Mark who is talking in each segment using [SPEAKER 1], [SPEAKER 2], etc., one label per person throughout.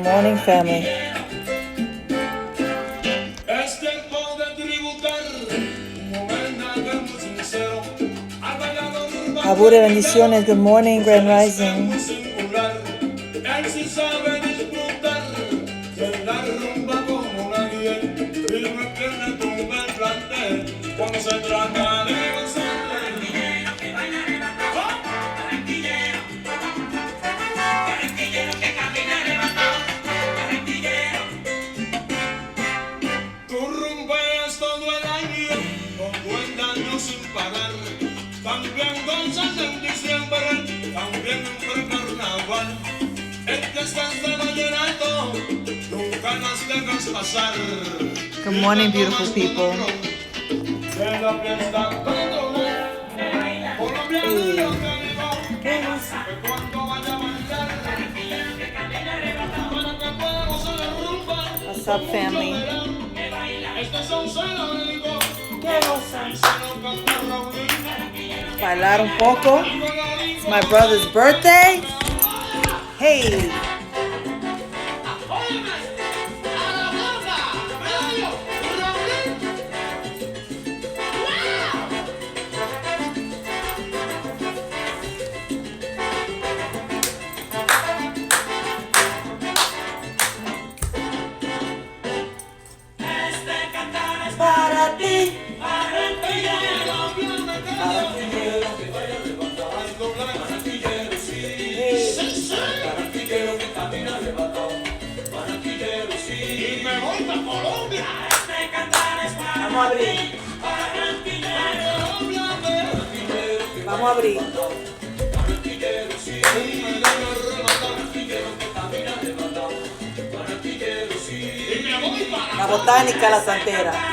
[SPEAKER 1] morning, family. Abure bendiciones. Good morning, Grand Rising. Good morning, beautiful people. What's up, family? Bailar un poco. It's my brother's birthday. Hey. Para ti, Vamos a abrir. Vamos a abrir. La botánica lasantera.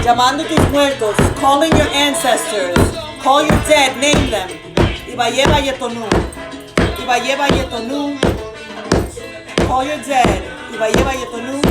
[SPEAKER 1] Llamando tus muertos, calling your ancestors, call your dead, name them. Ibayeba yetonu, Ibayeba yetonu, call your dead, Ibayeba yetonu.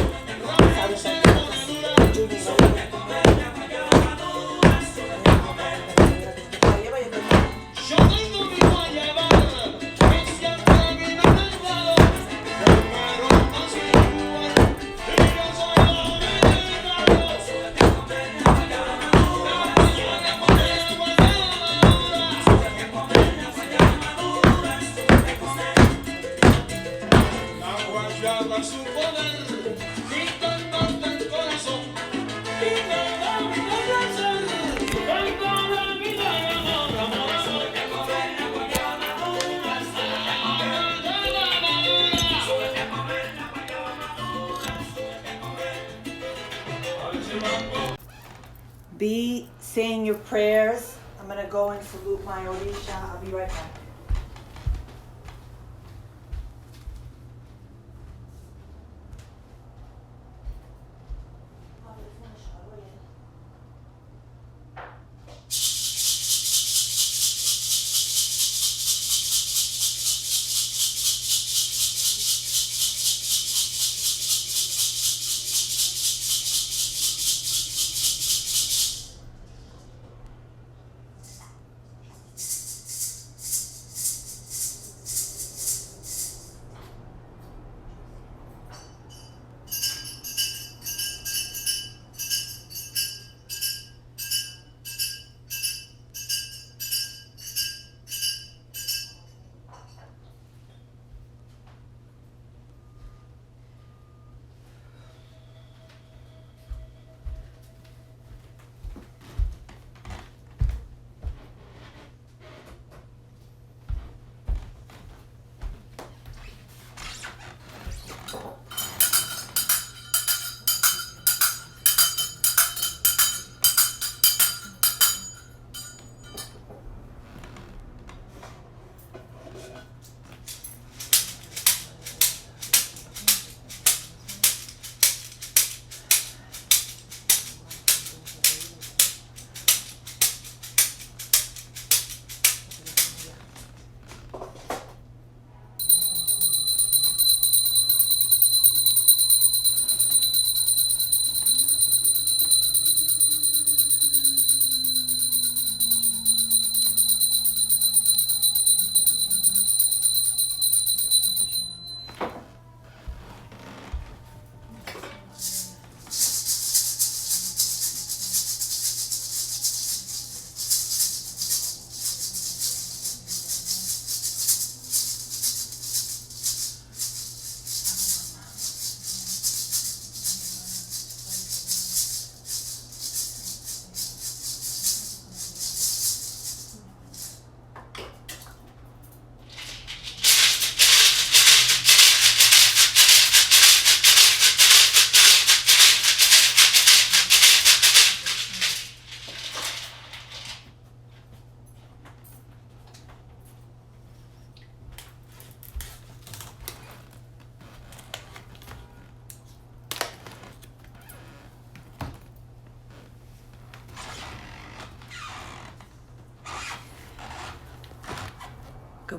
[SPEAKER 1] Be saying your prayers. I'm going to go and salute my Orisha. I'll be right back.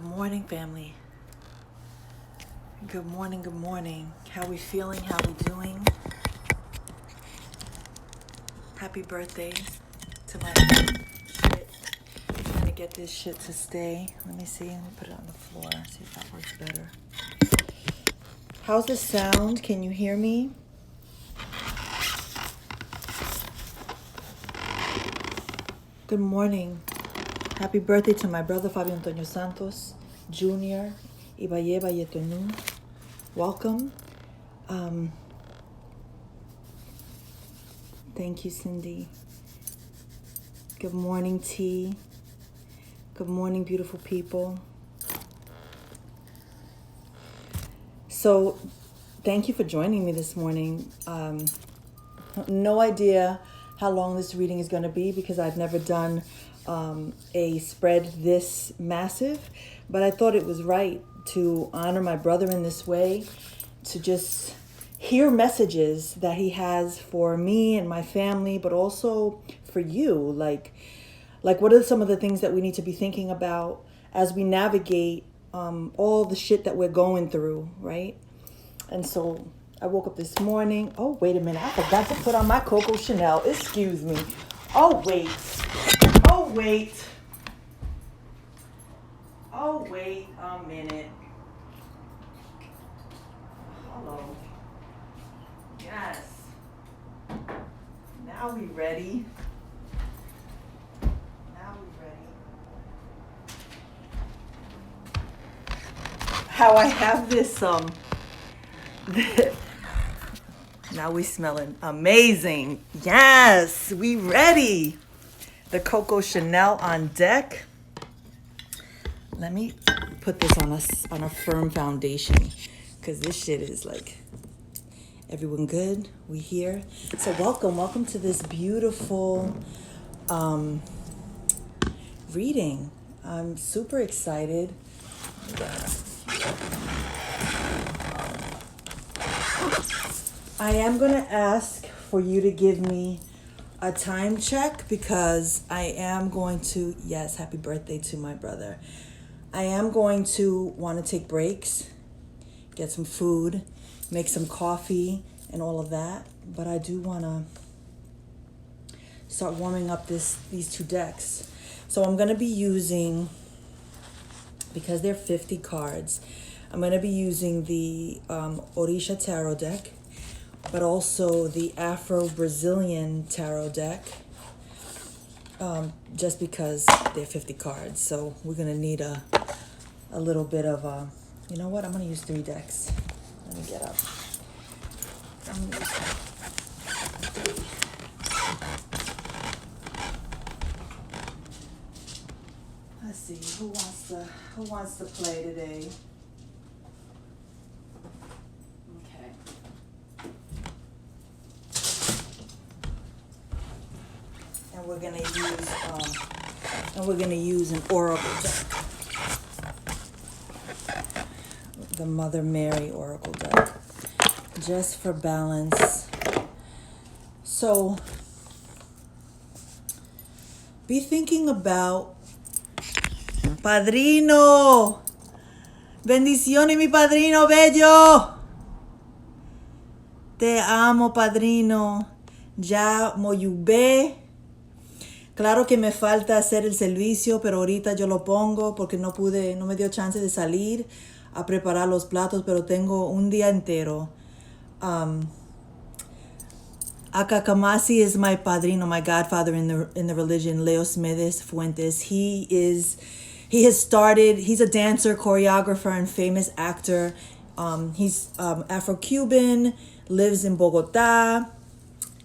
[SPEAKER 1] Good morning, family. Good morning, good morning. How we feeling? How we doing? Happy birthday to my shit. I'm trying to get this shit to stay. Let me see. Let me put it on the floor. See if that works better. How's the sound? Can you hear me? Good morning. Happy birthday to my brother Fabio Antonio Santos Jr. Ibaye Bayetonu. Welcome. Thank you, Cindy. Good morning, T. Good morning, beautiful people. So, thank you for joining me this morning. No idea how long this reading is going to be because I've never done a spread this massive, but I thought it was right to honor my brother in this way, to just hear messages that he has for me and my family, but also for you. Like what are some of the things that we need to be thinking about as we navigate all the shit that we're going through, right? And so I woke up this morning. Oh, wait a minute. I forgot to put on my Coco Chanel. Excuse me. Oh, wait. Oh, wait. Oh, wait a minute. Hello. Yes. Now we ready. Now we ready. How I have this, now we smelling amazing. Yes, we ready. The Coco Chanel on deck. Let me put this on a firm foundation because this shit is like, everyone good? We here? So welcome to this beautiful reading. I'm super excited. I am going to ask for you to give me a time check because I am going to, yes, happy birthday to my brother. I am going to want to take breaks, get some food, make some coffee and all of that. But I do want to start warming up these two decks. So I'm going to be using, because they're 50 cards, I'm going to be using the Orisha Tarot deck, but also the Afro-Brazilian Tarot deck, just because they're 50 cards. So we're going to need a little bit of a, you know what, I'm going to use 3 decks. Let me get up. I'm going to use 3. Let's see, who wants to play today? And we're gonna use an oracle deck, the Mother Mary oracle deck, just for balance. So be thinking about Padrino. Bendiciones, mi padrino bello. Te amo, padrino. Ya Moyugba. Claro que me falta hacer el servicio, pero ahorita yo lo pongo porque no me dio chance de salir a preparar los platos, pero tengo un día entero. Akakamasi is my padrino, my godfather in the religion, Leos Medes Fuentes. He's a dancer, choreographer, and famous actor. He's Afro-Cuban, lives in Bogota.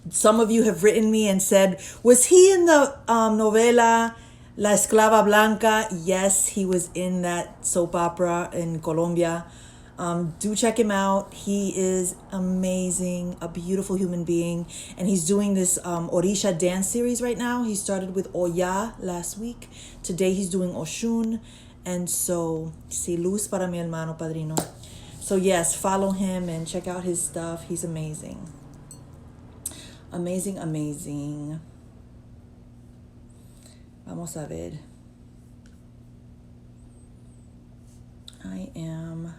[SPEAKER 1] Some of you have written me and said, was he in the novela La Esclava Blanca? Yes, he was in that soap opera in Colombia. Do check him out. He is amazing, a beautiful human being. And he's doing this Orisha dance series right now. He started with Oya last week. Today he's doing Oshun. And so, si luz para mi hermano padrino. So yes, follow him and check out his stuff. He's amazing. Amazing, amazing. Vamos a ver. I am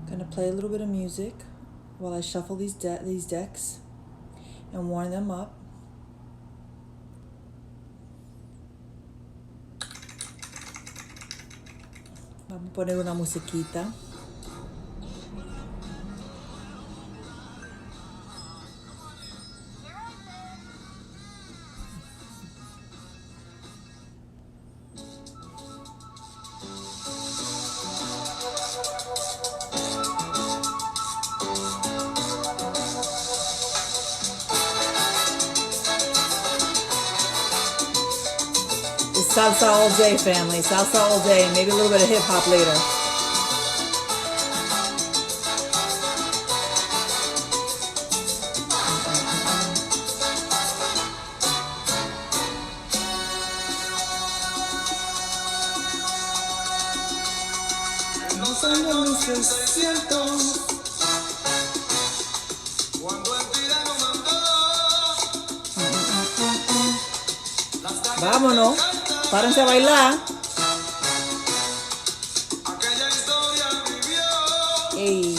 [SPEAKER 1] gonna play a little bit of music while I shuffle these decks and warm them up. Vamos a poner una musiquita. It's salsa all day, family. Salsa all day. Maybe a little bit of hip hop later. Vámonos, párense a bailar. Ey.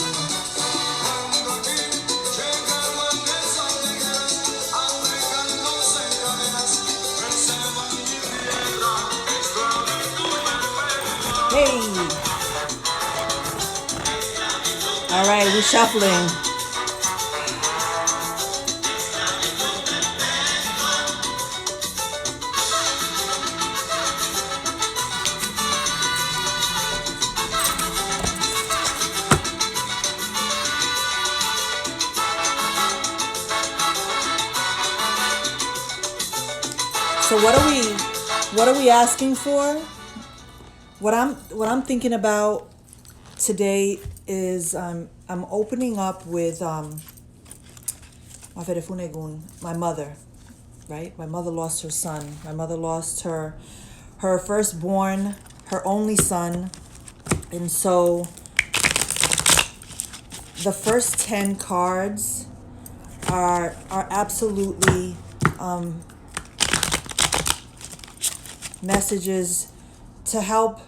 [SPEAKER 1] Hey. All right, we're shuffling. So what are we asking for? What I'm thinking about today is I'm opening up with Maferefun Eggun, my mother, right? My mother lost her son. My mother lost her firstborn, her only son. And so the first 10 cards are absolutely messages to help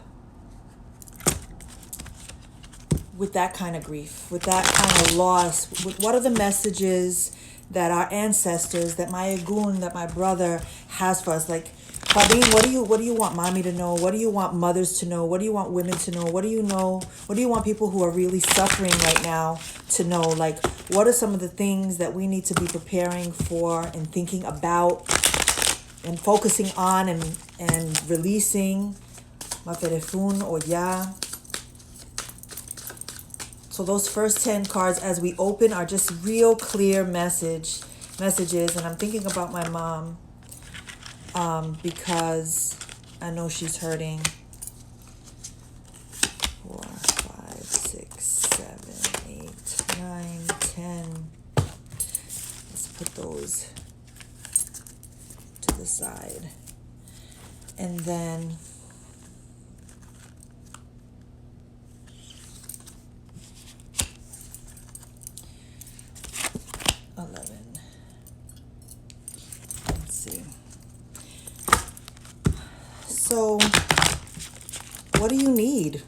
[SPEAKER 1] with that kind of grief, with that kind of loss. What are the messages that our ancestors, that my Eggun, that my brother has for us? Like, Fabine, what do you want mommy to know? What do you want mothers to know? What do you want women to know? What do you know? What do you want people who are really suffering right now to know? Like, what are some of the things that we need to be preparing for and thinking about and focusing on and releasing? Maferefun or Ya. So those first 10 cards as we open are just real clear messages. And I'm thinking about my mom because I know she's hurting. 4, 5, 6, 7, 8, 9, 10. Let's put those to the side. And then 11. Let's see. So, what do you need?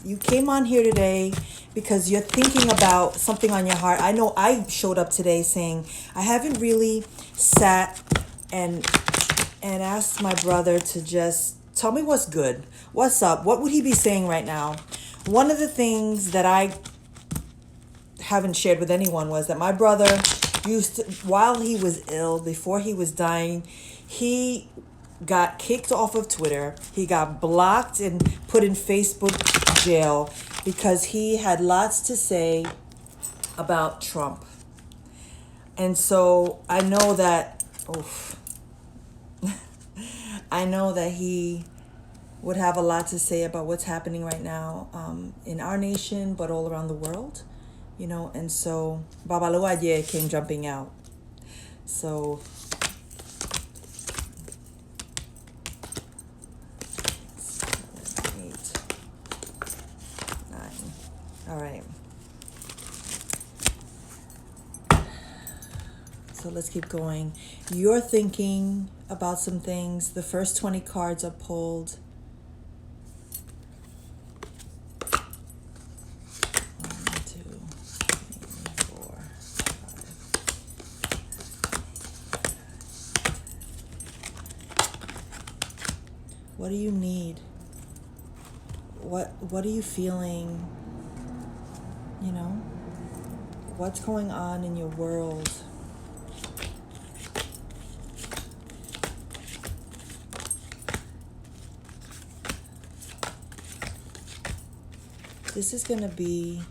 [SPEAKER 1] You came on here today because you're thinking about something on your heart. I know I showed up today saying I haven't really sat and asked my brother to just tell me what's good. What's up? What would he be saying right now? One of the things that I haven't shared with anyone was that my brother used to, while he was ill, before he was dying, he got kicked off of Twitter. He got blocked and put in Facebook jail because he had lots to say about Trump. And so I know that, I know that he would have a lot to say about what's happening right now in our nation, but all around the world. You know, and so Babalua came jumping out. So 7, 8, 9, All right. So let's keep going. You're thinking about some things. The first 20 cards are pulled. 1, 2, 3, 4, 5. What do you need? What are you feeling? You know? What's going on in your world? This is going to be,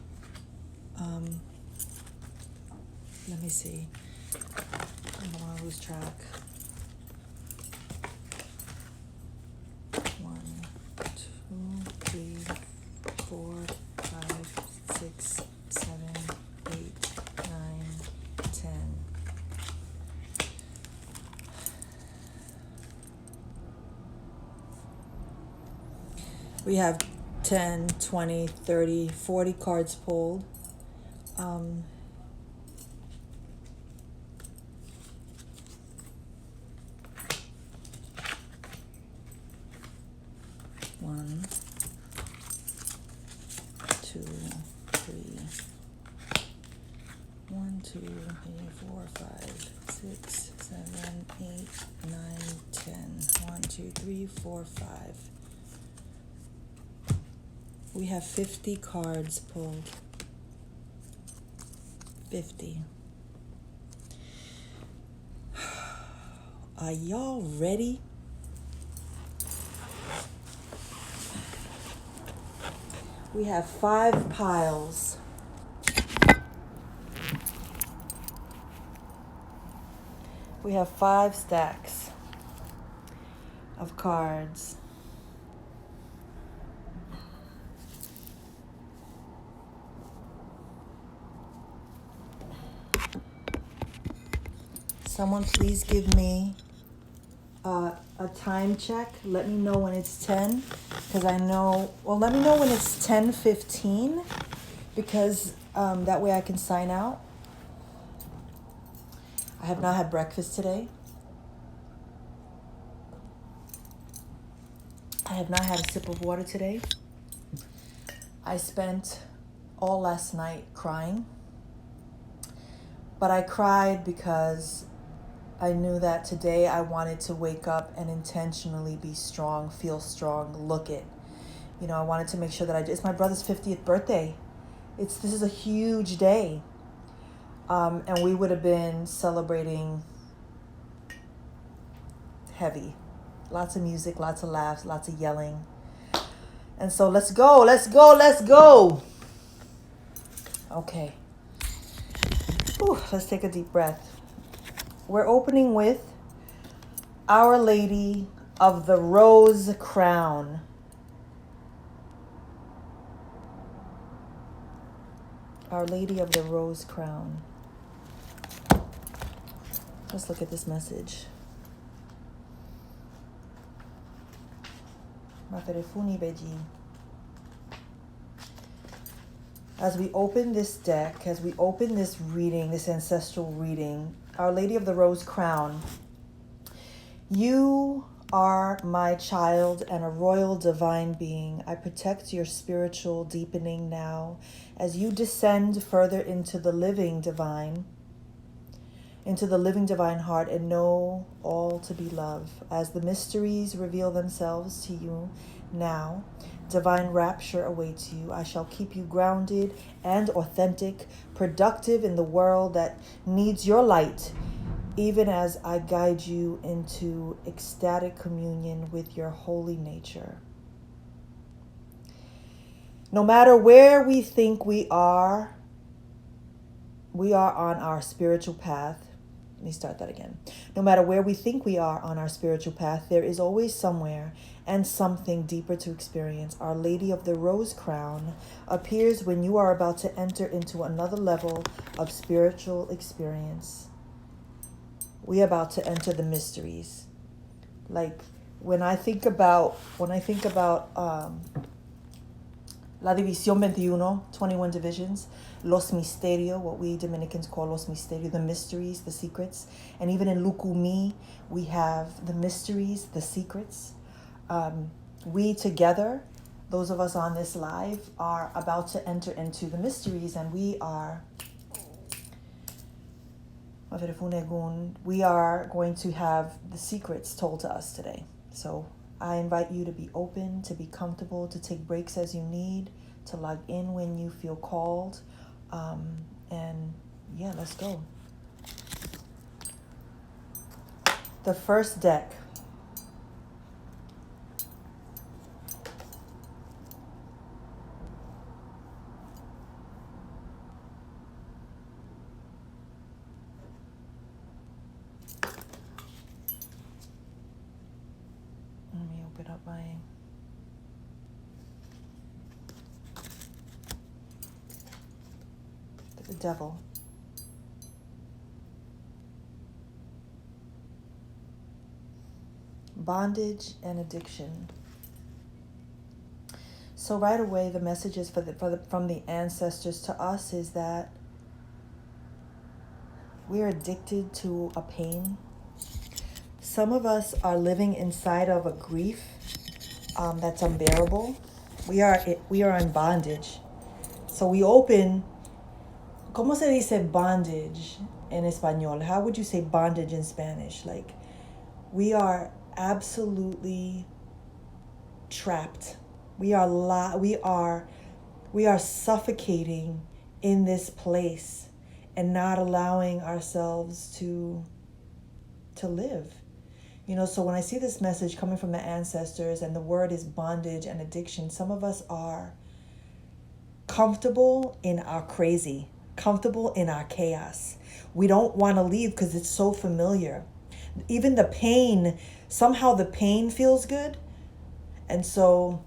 [SPEAKER 1] let me see. I don't want to lose track. 1, 2, 3, 4, 5, 6, 7, 8, 9, 10. We have 10, 20, 30, 40 cards pulled. 1, 2, 3. 1, 2, 3, 4, 5, 6, 7, 8, 9, 10. 1, 2, 3, 4, 5. We have 50 cards pulled. 50. Are y'all ready? We have 5 piles. We have 5 stacks of cards. Someone please give me a time check. Let me know when it's 10, because I know, well, let me know when it's 10:15, because that way I can sign out. I have not had breakfast today. I have not had a sip of water today. I spent all last night crying, but I cried because I knew that today I wanted to wake up and intentionally be strong, feel strong, look it. You know, I wanted to make sure that it's my brother's 50th birthday. This is a huge day. And we would have been celebrating heavy. Lots of music, lots of laughs, lots of yelling. And so let's go, let's go, let's go. Okay. Whew, let's take a deep breath. We're opening with Our Lady of the Rose Crown. Our Lady of the Rose Crown. Let's look at this message. Maferefun beji. As we open this deck, as we open this reading, this ancestral reading, Our Lady of the Rose Crown, you are my child and a royal divine being. I protect your spiritual deepening now as you descend further into the living divine heart, and know all to be love. As the mysteries reveal themselves to you now, divine rapture awaits you. I shall keep you grounded and authentic, productive in the world that needs your light, even as I guide you into ecstatic communion with your holy nature. No matter where we think we are on our spiritual path. Let me start that again. No matter where we think we are on our spiritual path, there is always somewhere and something deeper to experience. Our Lady of the Rose Crown appears when you are about to enter into another level of spiritual experience. We are about to enter the mysteries. Like when I think about La División 21, 21 divisions. Los Misterios, what we Dominicans call Los Misterios, the mysteries, the secrets. And even in Lukumi, we have the mysteries, the secrets. We together, those of us on this live, are about to enter into the mysteries, and we are Maferefun, Eggun, we are going to have the secrets told to us today. So I invite you to be open, to be comfortable, to take breaks as you need, to log in when you feel called. And yeah, let's go. The first deck. Let me open up my... The devil. Bondage and addiction. So right away, the messages from the ancestors to us is that we're addicted to a pain. Some of us are living inside of a grief that's unbearable. We are in bondage. So we open. ¿Cómo se dice bondage en español? How would you say bondage in Spanish? Like, we are absolutely trapped. We are suffocating in this place and not allowing ourselves to live. You know, so when I see this message coming from the ancestors and the word is bondage and addiction, some of us are comfortable in our crazy, comfortable in our chaos. We don't want to leave because it's so familiar. Even the pain, somehow the pain feels good. And so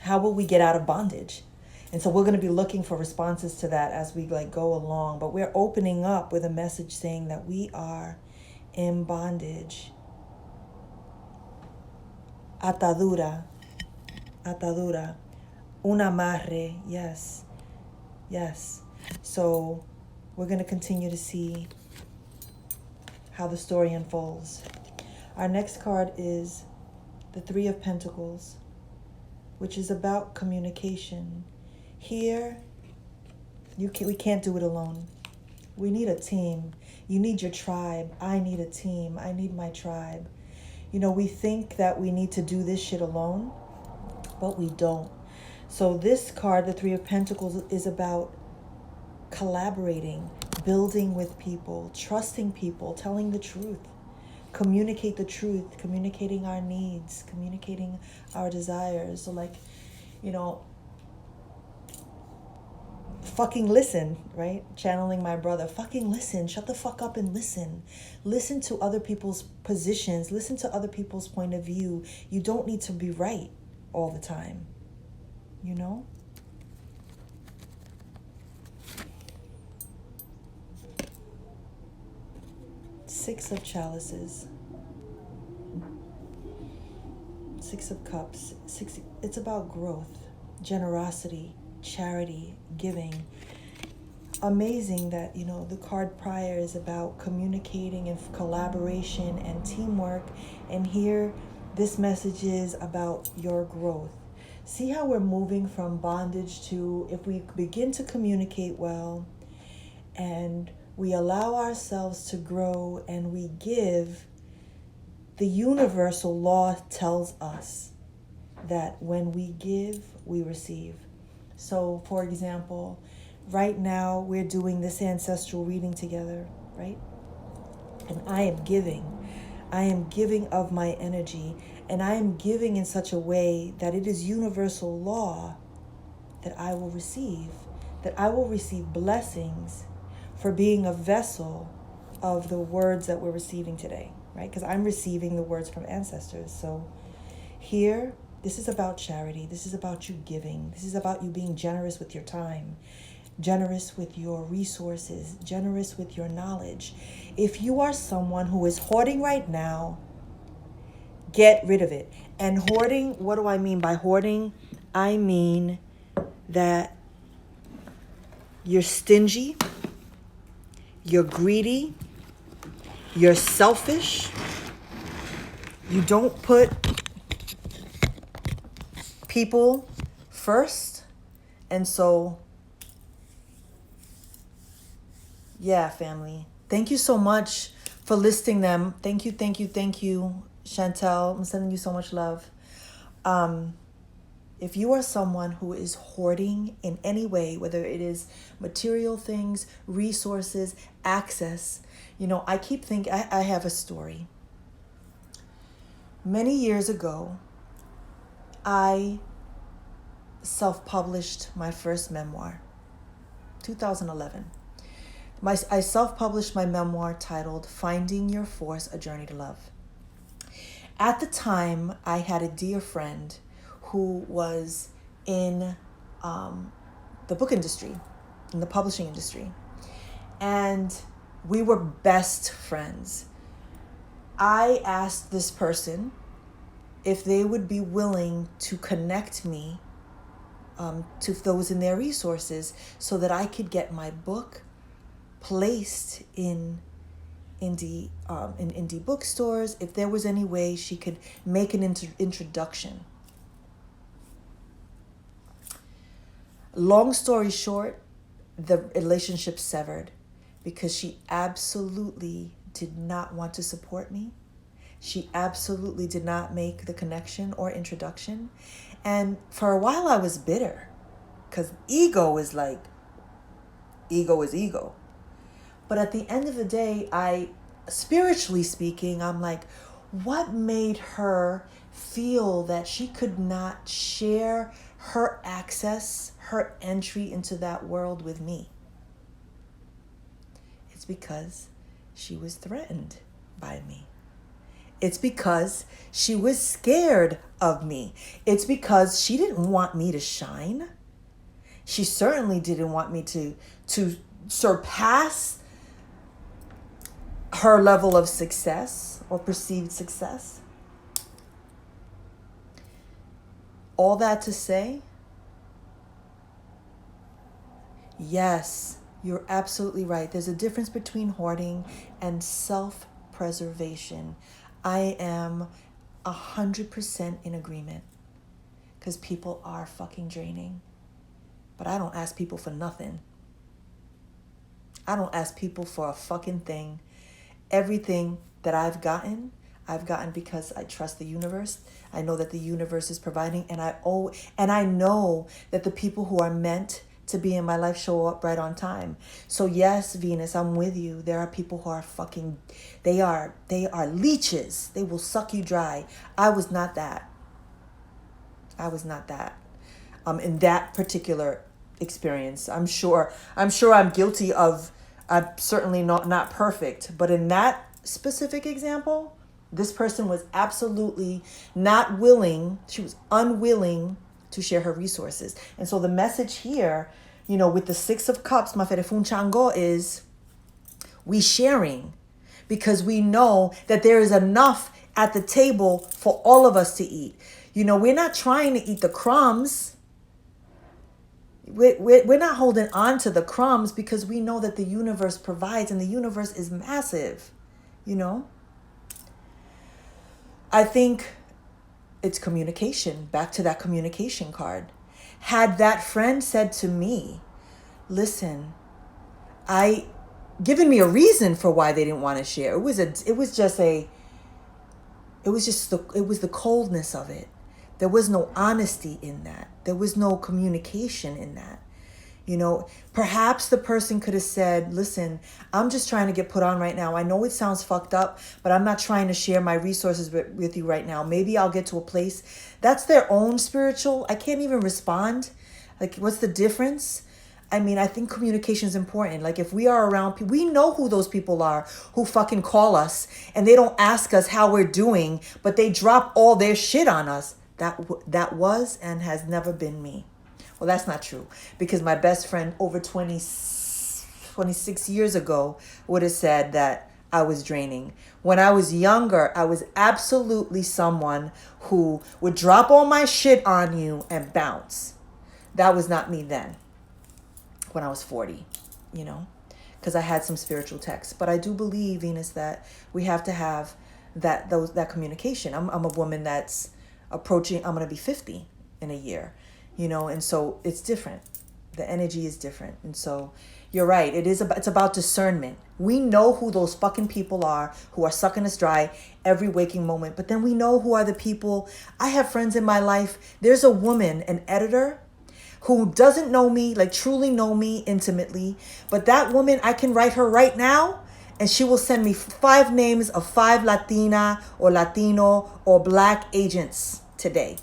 [SPEAKER 1] how will we get out of bondage? And so we're going to be looking for responses to that as we go along. But we're opening up with a message saying that we are in bondage. Atadura. Un amarre. Yes. So we're going to continue to see how the story unfolds. Our next card is the Three of Pentacles, which is about communication. Here, we can't do it alone. We need a team. You need your tribe. I need a team. I need my tribe. You know, we think that we need to do this shit alone, but we don't. So this card, the Three of Pentacles, is about collaborating, building with people, trusting people, telling the truth. Communicate the truth, communicating our needs, communicating our desires. So fucking listen, right? Channeling my brother. Fucking listen. Shut the fuck up and listen. Listen to other people's positions. Listen to other people's point of view. You don't need to be right all the time. You know? Six of Chalices. Six of Cups. It's about growth, generosity, charity, giving. Amazing that, the card prior is about communicating and collaboration and teamwork. And here, this message is about your growth. See how we're moving from bondage to, if we begin to communicate well and we allow ourselves to grow and we give, the universal law tells us that when we give, we receive. So, for example, right now we're doing this ancestral reading together, right? And I am giving. I am giving of my energy, and I am giving in such a way that it is universal law that I will receive blessings for being a vessel of the words that we're receiving today, right? Because I'm receiving the words from ancestors. So here, this is about charity. This is about you giving. This is about you being generous with your time, generous with your resources, generous with your knowledge. If you are someone who is hoarding right now, get rid of it. And hoarding, what do I mean by hoarding? I mean that you're stingy, you're greedy, you're selfish, you don't put people first, and so, yeah, family. Thank you so much for listing them. Thank you, Chantel. I'm sending you so much love. If you are someone who is hoarding in any way, whether it is material things, resources, access, I keep thinking, I have a story. Many years ago, I self-published my first memoir, 2011. I self-published my memoir titled Finding Your Force, A Journey to Love. At the time, I had a dear friend who was in the book industry, in the publishing industry. And we were best friends. I asked this person if they would be willing to connect me to those in their resources so that I could get my book placed in indie bookstores, if there was any way she could make an introduction. Long story short, the relationship severed because she absolutely did not want to support me. She absolutely did not make the connection or introduction. And for a while I was bitter because ego is ego. But at the end of the day, spiritually speaking, I'm like, what made her feel that she could not share her access, her entry into that world with me? It's because she was threatened by me. It's because she was scared of me. It's because she didn't want me to shine. She certainly didn't want me to surpass her level of success or perceived success. All that to say, yes, you're absolutely right. There's a difference between hoarding and self-preservation. I am 100% in agreement because people are fucking draining. But I don't ask people for nothing. I don't ask people for a fucking thing. Everything that I've gotten because I trust the universe. I know that the universe is providing, and I know that the people who are meant to be in my life show up right on time. So yes, Venus, I'm with you. There are people who are fucking, they are leeches. They will suck you dry. I was not that. In that particular experience. I'm sure I'm guilty of, I'm certainly not perfect, but in that specific example, this person was absolutely not willing. She was unwilling to share her resources. And so the message here, with the 6 of Cups, Maferefun Chango, is we sharing because we know that there is enough at the table for all of us to eat. We're not trying to eat the crumbs. We're not holding on to the crumbs because we know that the universe provides, and the universe is massive, I think it's communication. Back to that communication card. Had that friend said to me, listen, given me a reason for why they didn't want to share. It was the coldness of it. There was no honesty in that. There was no communication in that. Perhaps the person could have said, listen, I'm just trying to get put on right now. I know it sounds fucked up, but I'm not trying to share my resources with you right now. Maybe I'll get to a place. That's their own spiritual. I can't even respond. Like, what's the difference? I mean, I think communication is important. Like, if we are around people, we know who those people are who fucking call us and they don't ask us how we're doing, but they drop all their shit on us. That was and has never been me. Well, that's not true, because my best friend over 26 years ago would have said that I was draining. When I was younger, I was absolutely someone who would drop all my shit on you and bounce. That was not me then, when I was 40, you know, because I had some spiritual texts. But I do believe, Venus, that we have to have that communication. I'm a woman that's approaching, I'm going to be 50 in a year, you know, and so it's different. The energy is different. And so you're right. It's about discernment. We know who those fucking people are who are sucking us dry every waking moment. But then we know who are the people. I have friends in my life. There's a woman, an editor, who doesn't know me, like truly know me intimately. But that woman, I can write her right now, and she will send me 5 names of 5 Latina or Latino or Black agents today.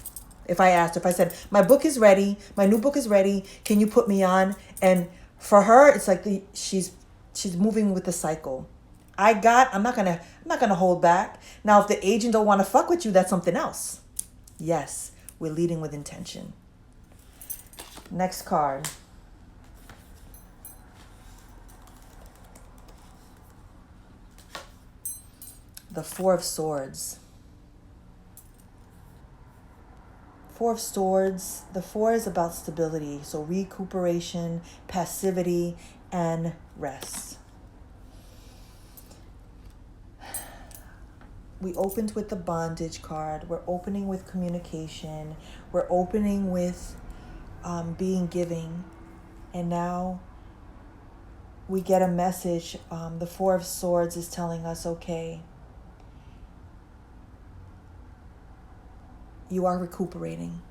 [SPEAKER 1] If I asked, if I said, my book is ready, my new book is ready, can you put me on? And for her, it's like she's moving with the cycle. I'm not gonna hold back. Now, if the agent don't want to fuck with you, that's something else. Yes, we're leading with intention. Next card. The 4 of Swords. 4 of Swords. The 4 is about stability. So recuperation, passivity, and rest. We opened with the bondage card. We're opening with communication. We're opening with being giving. And now we get a message. The 4 of Swords is telling us, okay, you are recuperating.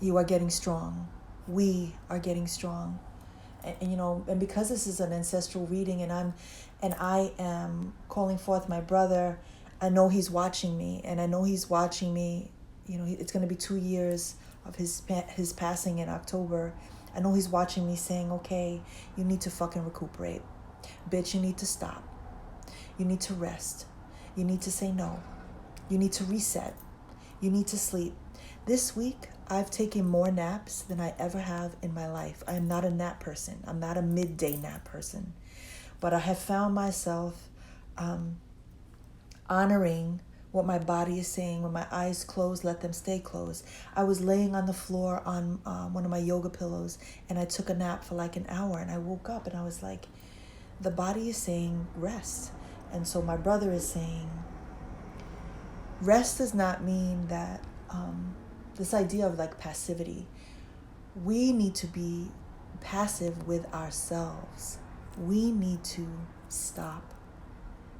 [SPEAKER 1] You are getting strong. We are getting strong. And you know, and because this is an ancestral reading, and I am calling forth my brother, I know he's watching me, and I know he's watching me. You know, it's going to be 2 years of his passing in October. I know he's watching me, saying, okay, you need to fucking recuperate. Bitch, you need to stop. You need to rest. You need to say no. You need to reset. You need to sleep. This week, I've taken more naps than I ever have in my life. I am not a nap person. I'm not a midday nap person. But I have found myself honoring what my body is saying. When my eyes close, let them stay closed. I was laying on the floor on one of my yoga pillows, and I took a nap for like an hour, and I woke up and I was like, the body is saying rest. And so my brother is saying, rest does not mean that this idea of like passivity. We need to be passive with ourselves. We need to stop.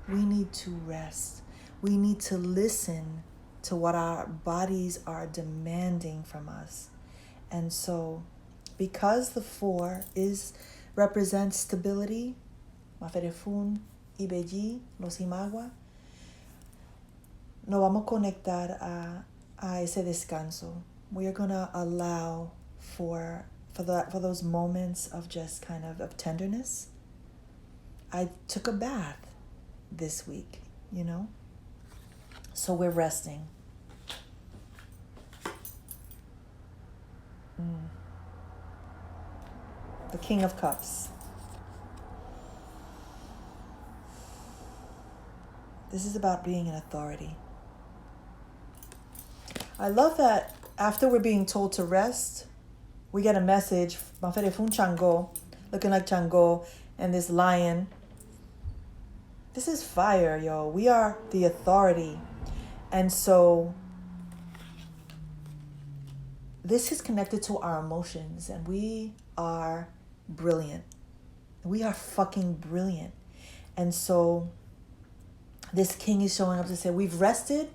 [SPEAKER 1] We need to rest. We need to listen to what our bodies are demanding from us. And so, because the 4 represents stability, Maferefun, Ibeji, Los Imagua, nos vamos a conectar a ese descanso. We are going to allow for those moments of just kind of tenderness. I took a bath this week, you know? So we're resting. The King of Cups. This is about being an authority. I love that after we're being told to rest, we get a message, Maferefun Chango, looking like Chango, and this lion. This is fire, yo. We are the authority. And so this is connected to our emotions, and we are brilliant. We are fucking brilliant. And so this king is showing up to say, we've rested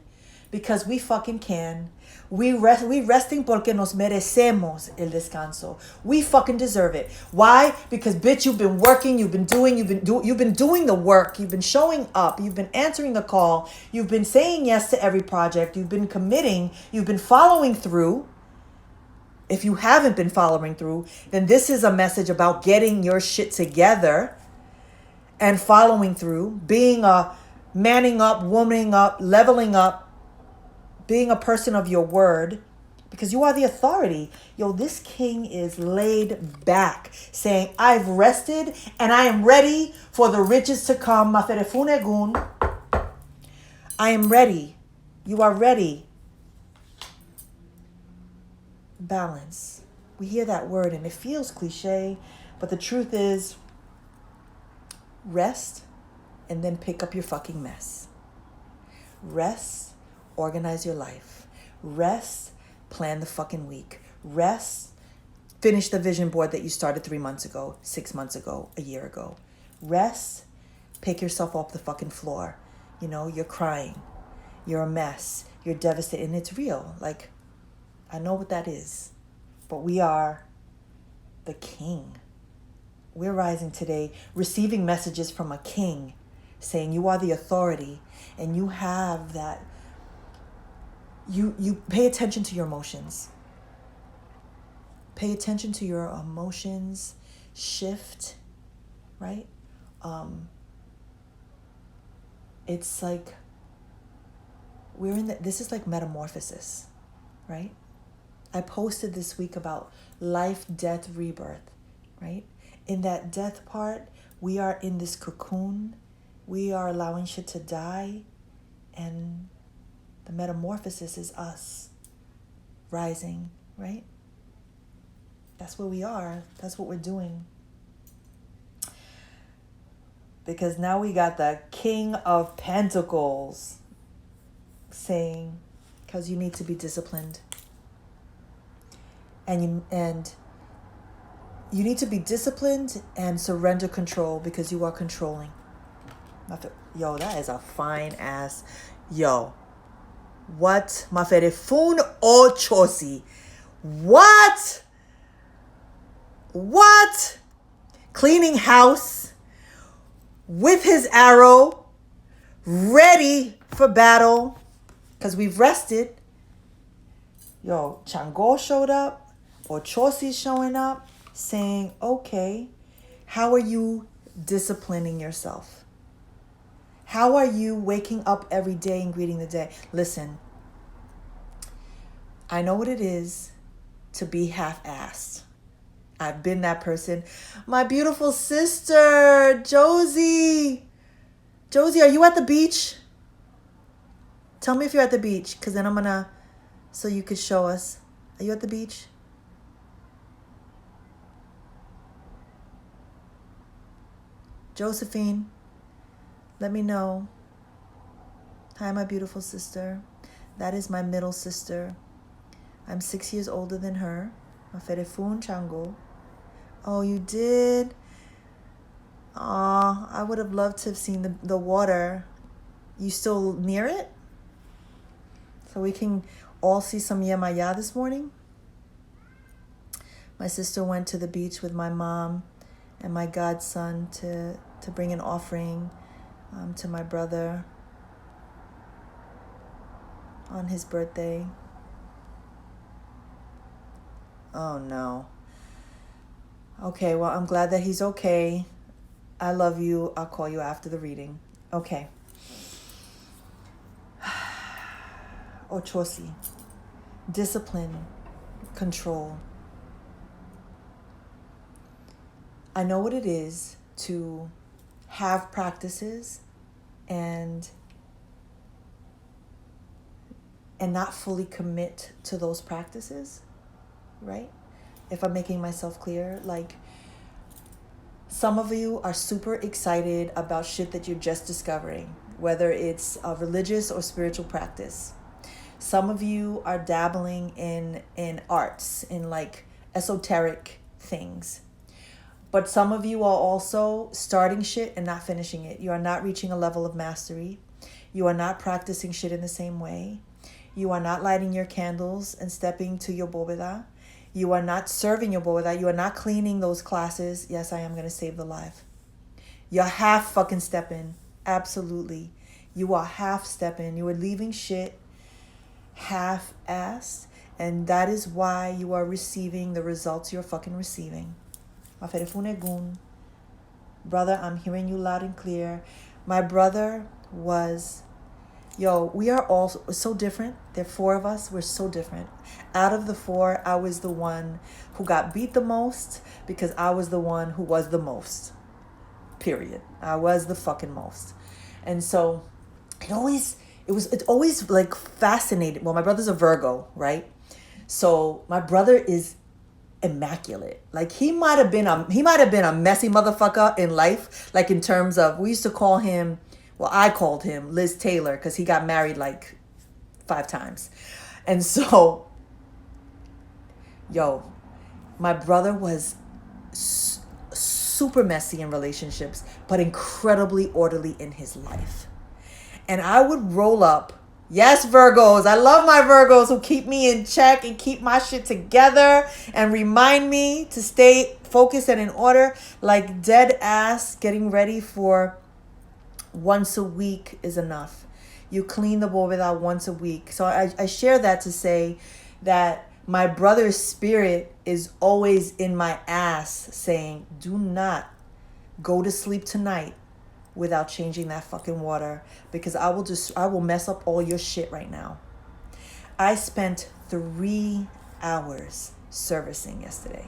[SPEAKER 1] because we fucking can. We resting porque nos merecemos el descanso. We fucking deserve it. Why? Because bitch, you've been working, you've been doing the work, you've been showing up, you've been answering the call, you've been saying yes to every project, you've been committing, you've been following through. If you haven't been following through, then this is a message about getting your shit together and following through, being a manning up, womaning up, leveling up, being a person of your word, because you are the authority. Yo, this king is laid back, saying, I've rested and I am ready for the riches to come. Maferefun Eggun. I am ready. You are ready. Balance. We hear that word and it feels cliche, but the truth is, rest and then pick up your fucking mess. Rest, organize your life. Rest, plan the fucking week. Rest, finish the vision board that you started 3 months ago, 6 months ago, a year ago. Rest, pick yourself off the fucking floor. You know, you're crying. You're a mess. You're devastated. And it's real. Like, I know what that is. But we are the king. We're rising today, receiving messages from a king saying you are the authority and you have that. You pay attention to your emotions. Pay attention to your emotions. Shift, right? It's like this is like metamorphosis, right? I posted this week about life, death, rebirth, right? In that death part, we are in this cocoon. We are allowing shit to die. And the metamorphosis is us rising, right? That's where we are. That's what we're doing. Because now we got the King of Pentacles saying, because you need to be disciplined. And you need to be disciplined and surrender control because you are controlling. Yo, that is a fine ass. Yo, what? Maferefun o chosi. What? What? Cleaning house with his arrow, ready for battle because we've rested. Yo, Chango showed up. Or Chosi's showing up saying, okay, how are you disciplining yourself? How are you waking up every day and greeting the day? Listen, I know what it is to be half-assed. I've been that person. My beautiful sister, Josie. Josie, are you at the beach? Tell me if you're at the beach, because then I'm going to, so you could show us. Are you at the beach? Josephine, let me know. Hi, my beautiful sister. That is my middle sister. I'm 6 years older than her. Maferefun Chango. Oh, you did? Aw, I would have loved to have seen the water. You still near it? So we can all see some Yemaya this morning? My sister went to the beach with my mom and my godson to bring an offering to my brother on his birthday. Oh no. Okay, well, I'm glad that he's okay. I love you. I'll call you after the reading. Okay. Ochosi. Discipline. Control. I know what it is to have practices and not fully commit to those practices, right? If I'm making myself clear, like some of you are super excited about shit that you're just discovering, whether it's a religious or spiritual practice. Some of you are dabbling in arts, in like esoteric things. But some of you are also starting shit and not finishing it. You are not reaching a level of mastery. You are not practicing shit in the same way. You are not lighting your candles and stepping to your bóveda. You are not serving your bóveda. You are not cleaning those classes. Yes, I am going to save the life. You're half fucking stepping. Absolutely. You are half stepping. You are leaving shit half-assed. And that is why you are receiving the results you're fucking receiving. Maferefun Eggun. Brother, I'm hearing you loud and clear. My brother was Yo, we are all so different. There are 4 of us. We're so different. Out of the 4, I was the one who got beat the most because I was the one who was the most. Period. I was the fucking most. And so it always like fascinating. Well, my brother's a Virgo, right? So my brother is immaculate. Like he might have been a messy motherfucker in life. Like in terms of, we used to call him, well, I called him Liz Taylor because he got married like 5 times. And so, yo, my brother was super messy in relationships, but incredibly orderly in his life. And I would roll up. Yes, Virgos. I love my Virgos who keep me in check and keep my shit together and remind me to stay focused and in order. Like dead ass getting ready for once a week is enough. You clean the bowl without once a week. So I share that to say that my brother's spirit is always in my ass saying, do not go to sleep tonight without changing that fucking water, because I will mess up all your shit right now. I spent 3 hours servicing yesterday.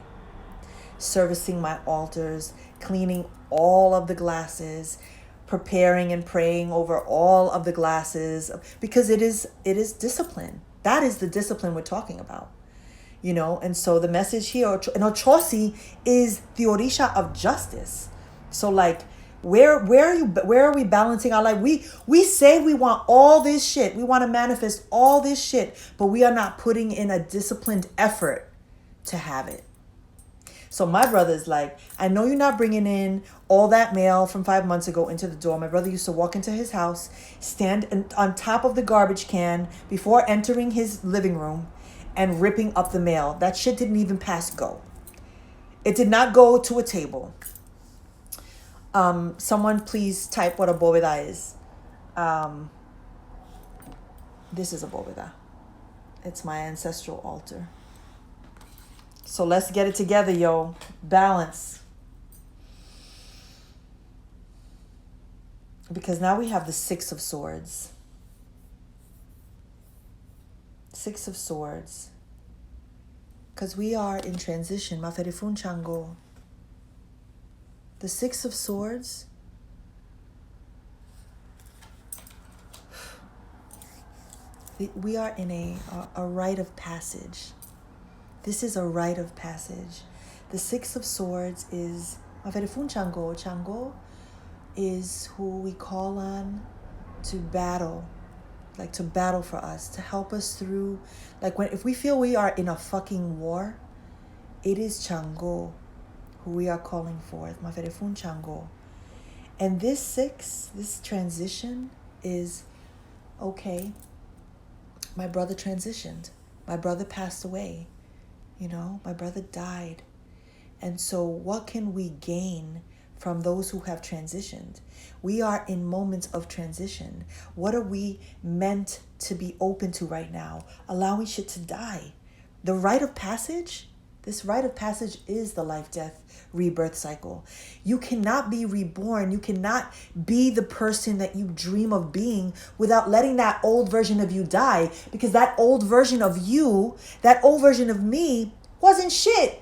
[SPEAKER 1] Servicing my altars, cleaning all of the glasses, preparing and praying over all of the glasses, because it is discipline. That is the discipline we're talking about. You know, and so the message here, and Ochosi is the Orisha of justice. So like, where are we balancing our life? We say we want all this shit. We want to manifest all this shit, but we are not putting in a disciplined effort to have it. So my brother's like, I know you're not bringing in all that mail from 5 months ago into the door. My brother used to walk into his house, stand on top of the garbage can before entering his living room and ripping up the mail. That shit didn't even pass go. It did not go to a table. Someone please type what a boveda is. This is a boveda. It's my ancestral altar. So let's get it together, yo. Balance. Because now we have the 6 of Swords. 6 of Swords. Because we are in transition. Maferefun chango. The 6 of Swords. We are in a rite of passage. This is a rite of passage. The 6 of Swords is Maferefun chango. Chango is who we call on to battle. Like to battle for us, to help us through. Like if we feel we are in a fucking war, it is Chango who we are calling forth. Maferefun chango. And this transition is, okay, my brother transitioned. My brother passed away. You know, my brother died. And so what can we gain from those who have transitioned? We are in moments of transition. What are we meant to be open to right now? Allowing shit to die. The rite of passage, this rite of passage is the life, death, rebirth cycle. You cannot be reborn. You cannot be the person that you dream of being without letting that old version of you die, because that old version of you, that old version of me wasn't shit.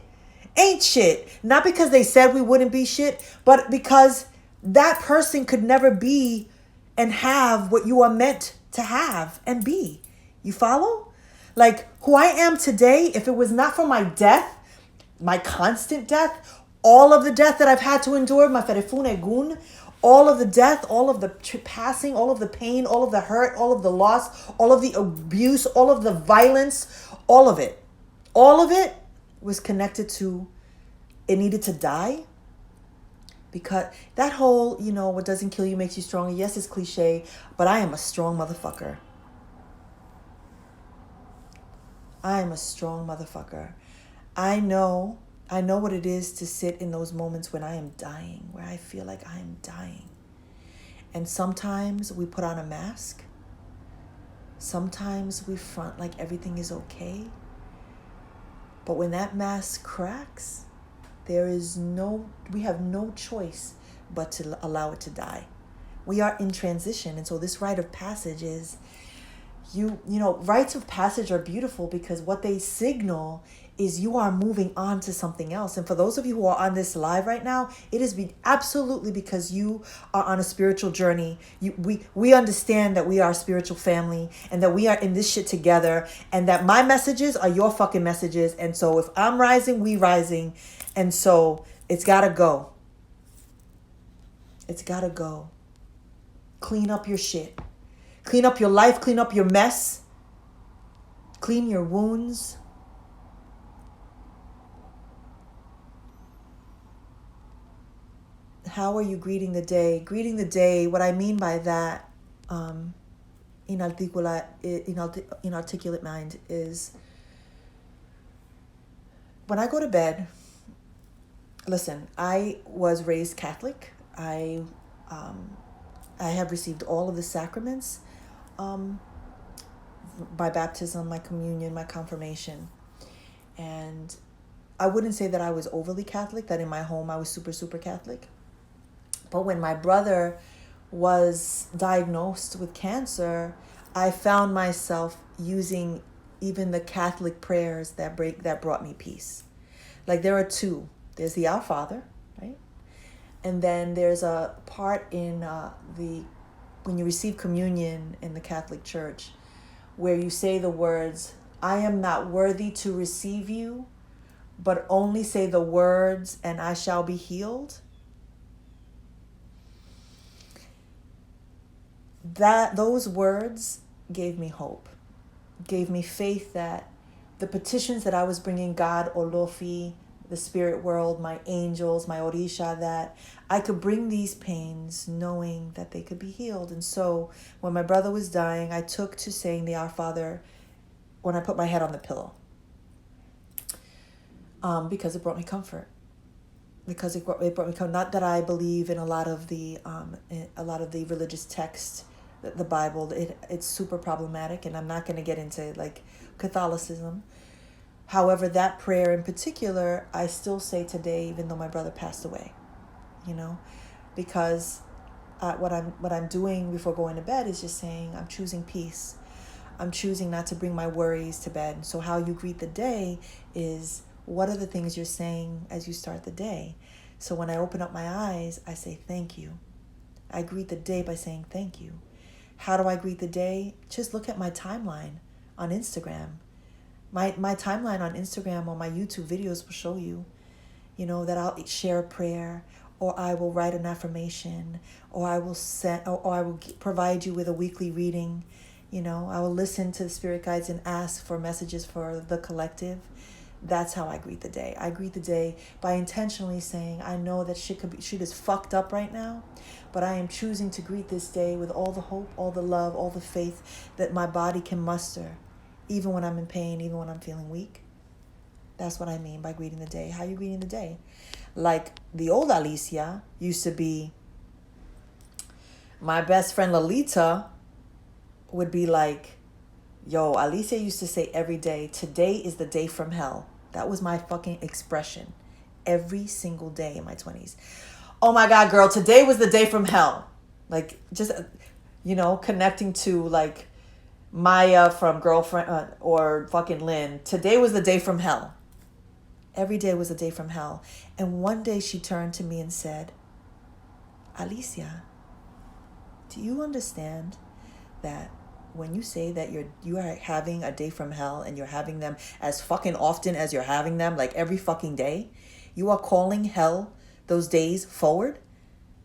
[SPEAKER 1] Ain't shit. Not because they said we wouldn't be shit, but because that person could never be and have what you are meant to have and be. You follow? Like who I am today, if it was not for my death, my constant death, all of the death that I've had to endure, Maferefun Eggun, all of the death, all of the passing, all of the pain, all of the hurt, all of the loss, all of the abuse, all of the violence, all of it was connected to, it needed to die. Because that whole, you know, what doesn't kill you makes you stronger. Yes, it's cliche, but I am a strong motherfucker. I am a strong motherfucker. I know what it is to sit in those moments when I am dying, where I feel like I am dying. And sometimes we put on a mask. Sometimes we front like everything is okay. But when that mask cracks, we have no choice but to allow it to die. We are in transition. And so this rite of passage is, you know, rites of passage are beautiful because what they signal is you are moving on to something else. And for those of you who are on this live right now, it is absolutely because you are on a spiritual journey. We understand that we are a spiritual family and that we are in this shit together, and that my messages are your fucking messages. And so if I'm rising, we rising. And so it's gotta go. It's gotta go. Clean up your shit. Clean up your life. Clean up your mess. Clean your wounds. How are you greeting the day? Greeting the day, what I mean by that, inarticulate mind, is when I go to bed. Listen, I was raised Catholic. I have received all of the sacraments, my baptism, my communion, my confirmation. And I wouldn't say that I was overly Catholic, that in my home I was super, super Catholic. But when my brother was diagnosed with cancer, I found myself using even the Catholic prayers that brought me peace. Like there are two. There's the Our Father, right? And then there's a part in when you receive communion in the Catholic Church where you say the words, I am not worthy to receive you, but only say the words and I shall be healed. Those words gave me hope, gave me faith that the petitions that I was bringing God, Olofi, the spirit world, my angels, my Orisha, that I could bring these pains knowing that they could be healed. And so when my brother was dying, I took to saying the Our Father when I put my head on the pillow, because it brought me comfort. Because it brought me comfort. Not that I believe in a lot of the religious texts, the Bible. It's super problematic, and I'm not going to get into like Catholicism. However, that prayer in particular, I still say today, even though my brother passed away, you know, because what I'm doing before going to bed is just saying I'm choosing peace. I'm choosing not to bring my worries to bed. And so how you greet the day is, what are the things you're saying as you start the day? So when I open up my eyes, I say thank you. I greet the day by saying thank you. How do I greet the day? Just look at my timeline on Instagram. My timeline on Instagram or my YouTube videos will show you, you know, that I'll share a prayer, or I will write an affirmation, or I will provide you with a weekly reading. You know, I will listen to the spirit guides and ask for messages for the collective. That's how I greet the day. I greet the day by intentionally saying, I know that shit is fucked up right now, but I am choosing to greet this day with all the hope, all the love, all the faith that my body can muster, even when I'm in pain, even when I'm feeling weak. That's what I mean by greeting the day. How are you greeting the day? Like the old Alicia used to be, my best friend Lolita would be like, yo, Alicia used to say every day, today is the day from hell. That was my fucking expression every single day in my 20s. Oh my God, girl, today was the day from hell. Like, just, you know, connecting to like Maya from Girlfriend or fucking Lynn. Today was the day from hell. Every day was a day from hell. And one day she turned to me and said, Alicia, do you understand that when you say that you are having a day from hell and you're having them as fucking often as you're having them, like every fucking day, you are calling hell those days forward?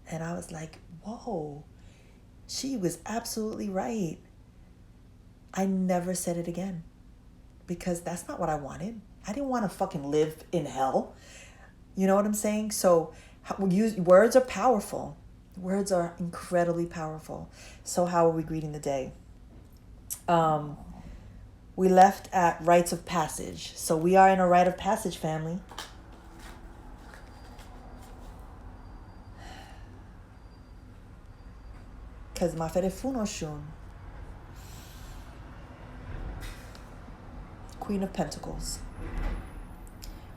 [SPEAKER 1] And I was like, whoa, she was absolutely right. I never said it again because that's not what I wanted. I didn't want to fucking live in hell. You know what I'm saying? So words are powerful. Words are incredibly powerful. So how are we greeting the day? We left at rites of passage. So we are in a rite of passage family. Because Maferefun Oshun, Queen of Pentacles.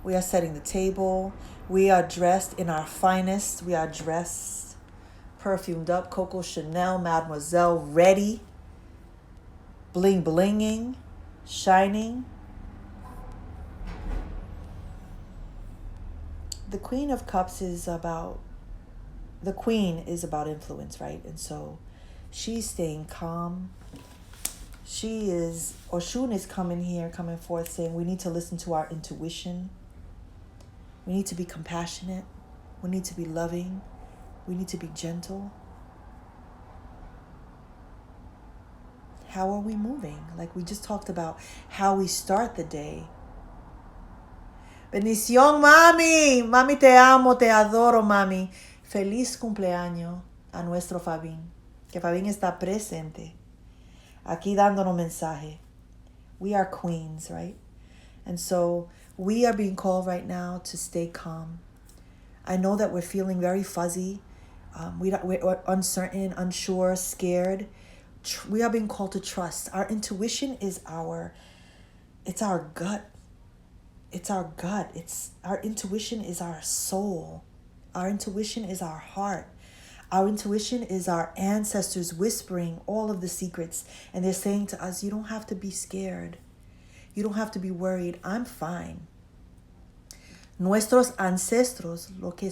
[SPEAKER 1] We are setting the table. We are dressed in our finest. We are dressed perfumed up, Coco Chanel, Mademoiselle, ready, bling blinging, shining. The Queen of Cups is about, the Queen is about influence, right? And so she's staying calm. She is, Oshun is coming forth saying we need to listen to our intuition. We need to be compassionate. We need to be loving. We need to be gentle. How are we moving? Like we just talked about how we start the day. Bendición, mami. Mami, te amo, te adoro, mami. Feliz cumpleaños a nuestro Fabín. Que Fabín está presente. Aquí dándonos mensaje. We are queens, right? And so we are being called right now to stay calm. I know that we're feeling very fuzzy. We're uncertain, unsure, scared. We are being called to trust. Our intuition is it's our gut. It's our gut. Our intuition is our soul. Our intuition is our heart. Our intuition is our ancestors whispering all of the secrets. And they're saying to us, you don't have to be scared. You don't have to be worried. I'm fine. Nuestros ancestros, lo que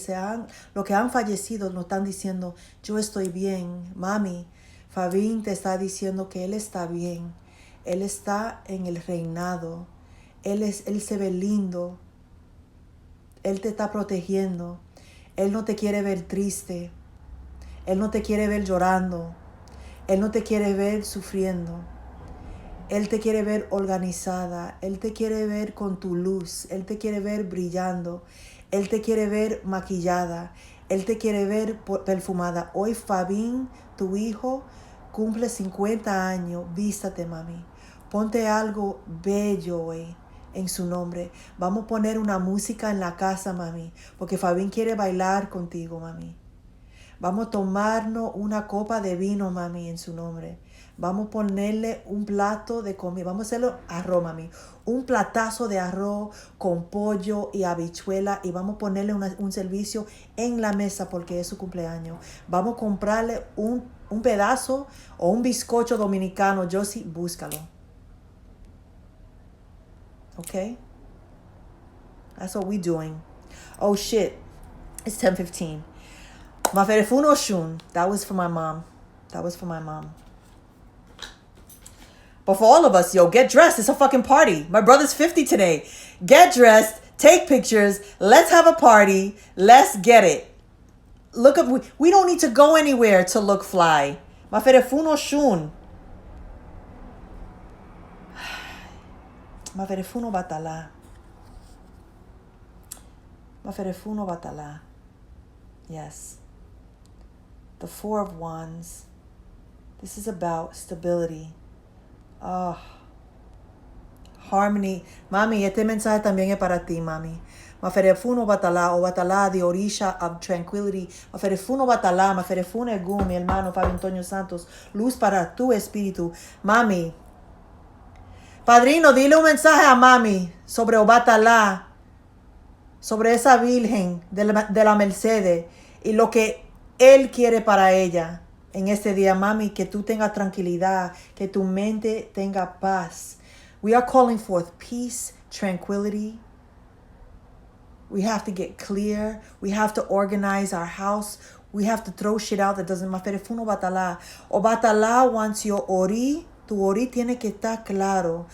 [SPEAKER 1] han fallecido, nos están diciendo, yo estoy bien. Mami, Fabín te está diciendo que él está bien. Él está en el reinado. Él se ve lindo. Él te está protegiendo. Él no te quiere ver triste. Él no te quiere ver llorando. Él no te quiere ver sufriendo. Él te quiere ver organizada. Él te quiere ver con tu luz. Él te quiere ver brillando. Él te quiere ver maquillada. Él te quiere ver perfumada. Hoy Fabín, tu hijo, cumple 50 años. Vístate, mami. Ponte algo bello hoy en su nombre. Vamos a poner una música en la casa, mami. Porque Fabín quiere bailar contigo, mami. Vamos a tomarnos una copa de vino, mami, en su nombre. Vamos a ponerle un plato de comida. Vamos a hacerlo arroz, mami. Un platazo de arroz con pollo y habichuela. Y vamos a ponerle un servicio en la mesa porque es su cumpleaños. Vamos a comprarle un pedazo o un bizcocho dominicano. Josie, búscalo. Okay? That's what we're doing. Oh, shit. It's 10:15. Maferefun Oshun. That was for my mom. But for all of us, yo, get dressed. It's a fucking party. My brother's 50 today. Get dressed. Take pictures. Let's have a party. Let's get it. Look up. We don't need to go anywhere to look fly. Maferefun Oshun. Maferefun Batala. Maferefun Batala. Yes. The Four of Wands. This is about stability. Harmony. Mami, este mensaje también es para ti, mami. Maferefun o Batala, the Orisha of Tranquility. Maferefun o Batala, Maferefun Eggun, mi hermano Fabio Antonio Santos. Luz para tu espíritu. Mami. Padrino, dile un mensaje a mami sobre Obatala, sobre esa Virgen de la Mercedes y lo que Él quiere para ella en este día, mami, que tú tengas tranquilidad, que tu mente tenga paz. We are calling forth peace, tranquility. We have to get clear. We have to organize our house. We have to throw shit out that doesn't matter. Maferefun o Batala. O Batala wants your ori. Tu ori tiene que estar claro.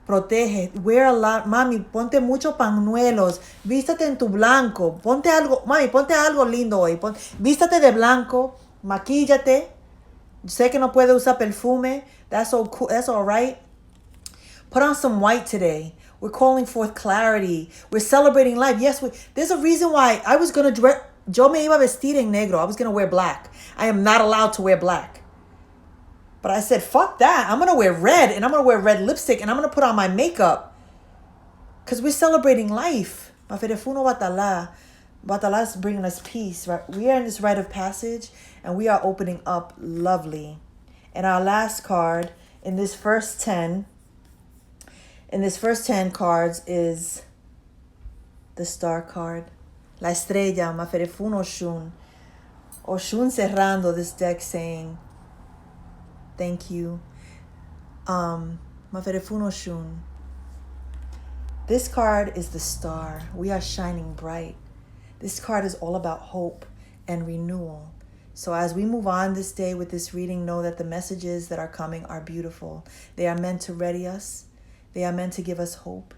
[SPEAKER 1] Protege. Wear a lot. Mami, ponte muchos pañuelos. Vístate en tu blanco. Ponte algo. Mami, ponte algo lindo hoy. Vístate de blanco. Maquíllate. Sé que no puede usar perfume. That's all cool. That's all right. Put on some white today. We're calling forth clarity. We're celebrating life. Yes, there's a reason why I was going to dress. Yo me iba a vestir en negro. I was going to wear black. I am not allowed to wear black. But I said, fuck that. I'm going to wear red, and I'm going to wear red lipstick, and I'm going to put on my makeup. Because we're celebrating life. Maferefun o Batala. Batala is bringing us peace. Right? We are in this Rite of Passage, and we are opening up lovely. And our last card in this first 10 cards is the Star card. La Estrella, Maferefun Oshun. Oshun cerrando this deck saying, thank you. Maferefun Oshun. This card is the star. We are shining bright. This card is all about hope and renewal. So as we move on this day with this reading, know that the messages that are coming are beautiful. They are meant to ready us. They are meant to give us hope.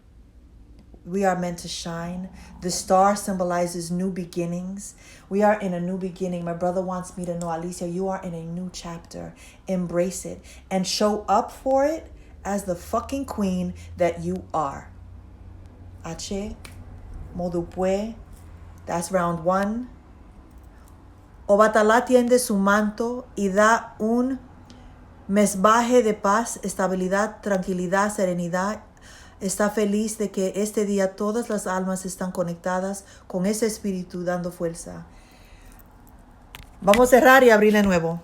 [SPEAKER 1] We are meant to shine. The star symbolizes new beginnings. We are in a new beginning. My brother wants me to know, Alicia, you are in a new chapter. Embrace it and show up for it as the fucking queen that you are. Ache, Modupue, that's round 1. Obatala tiende su manto y da un mensaje de paz, estabilidad, tranquilidad, serenidad. Está feliz de que este día todas las almas están conectadas con ese espíritu dando fuerza. Vamos a cerrar y abrir de nuevo.